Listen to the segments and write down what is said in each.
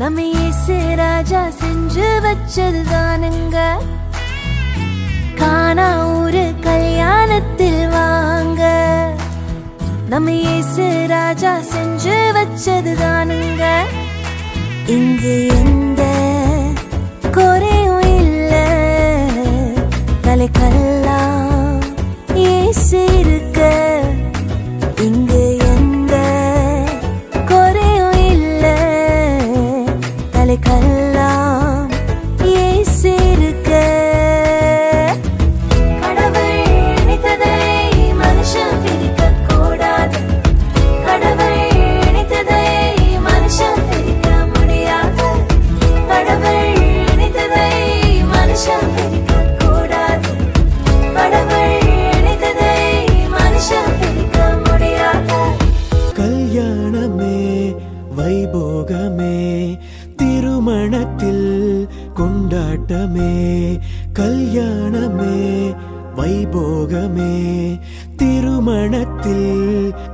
நம்ம இயேசு ராஜா செஞ்சு வச்சதுதானுங்க. கானா ஊரு கல்யாணத்தில் வாங்க, நம்ம இயேசு ராஜா செஞ்சு வச்சதுதானுங்க. இங்கு எந்த குறையும் இல்ல, தலைக்கெல்லாம் இயேசு இருக்க. இங்கு எந்த குறையும் இல்ல, தலைக்கெல்லாம் இயேசு இருக்க. கடவுள் நினைத்ததை மனுஷன் பிரிக்க கூடாது, கடவுள் நினைத்ததை மனுஷன் பிரிக்க முடியாது, கடவுள் நினைத்ததை மனுஷன் பிரிக்க கூடாது, கடவுள் நினைத்ததை மனுஷன் பிரிக்க முடியாது. கல்யாணமே வைபோகமே, திருமணத்தில் கொண்டாட்டமே. கல்யாணமே வைபோகமே, திருமணத்தில்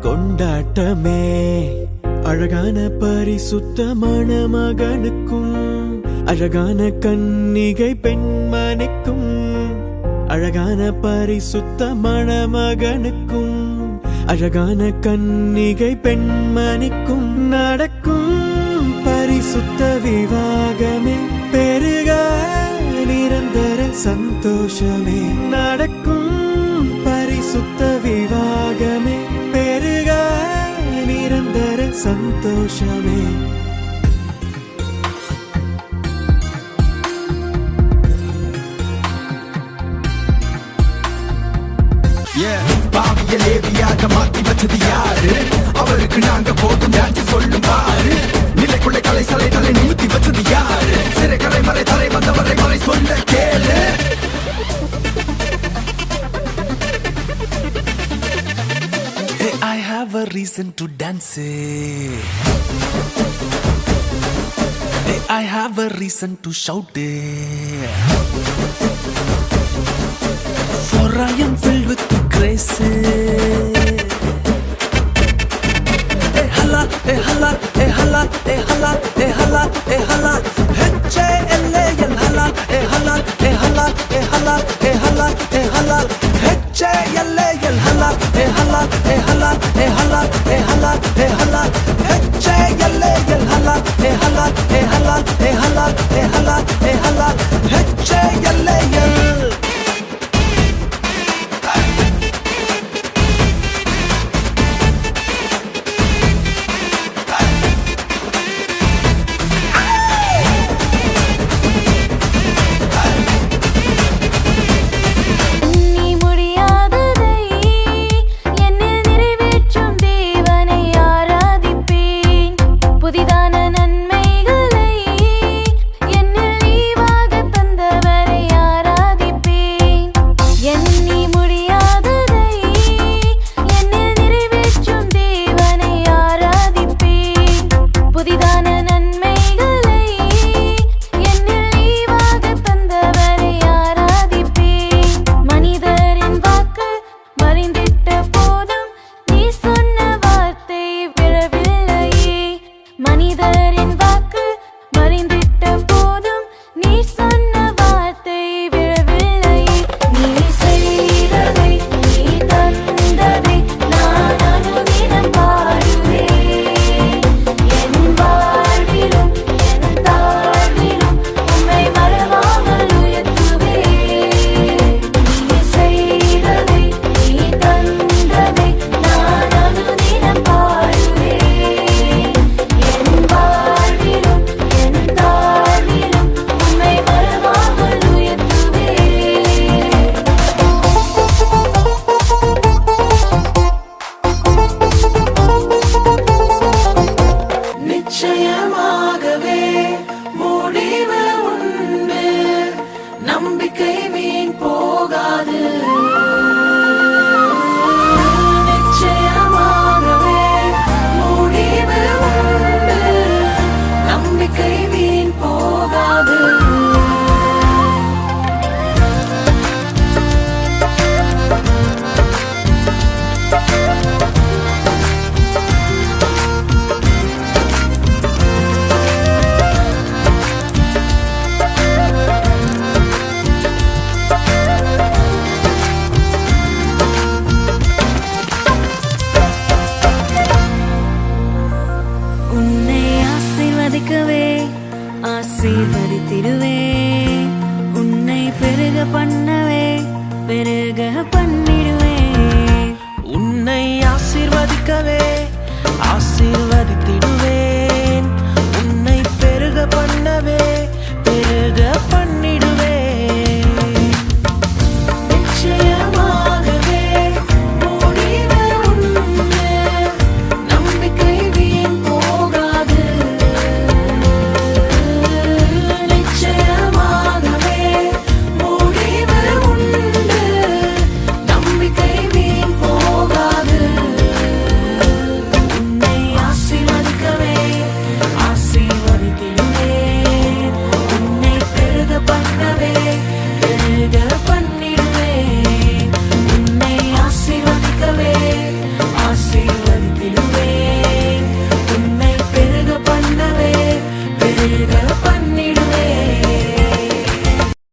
கொண்டாட்டமே. அழகான பரிசுத்தமான மகனுக்கும் அழகான கன்னிகை பெண்மணிக்கும், அழகான பரிசுத்தமான மகனுக்கும் அழகான கன்னிகை பெண்மணிக்கும் நடக்கும் பரிசுத்த விவாகமே. பெருக நிரந்தர சந்தோஷமே, நடக்கும் பரிசுத்த விவாகமே. பெருக நிரந்தர சந்தோஷமே. பாவிய லேவியாக மாத்தி வச்சது யாரு? அவருக்கு நாங்க போதும் டான்ஸ் சொல்லும் பாரு. நிலைக்குள்ளே கலை சலைகளை நிறுத்தி வச்சது யாரு? சிறை கரை மறை தரை வந்தவரை மறை சொல்ல கேளு. Hey, I have a reason to dance. Hey, I have a reason to shout. For I am filled with grace. Hey hala, hey hala, hey hala, hey hala, hey hala, hey hala. H-A-L-A-L hala, hey hala, hey hala, hey hala, hey hala, hey hala. H-A-L-A-L hala, hey hala, hey hala, hey hala, hey hala, hey hala. H-A-L-A-L hala, hey hala, hey hala, hey hala, hey hala, hey hala. H-A-L-A-L. நன்மைகளை என்னில் நீவாக தந்தவரை ஆராதிப்பேன். திருவே உன்னை பெருக பண்ண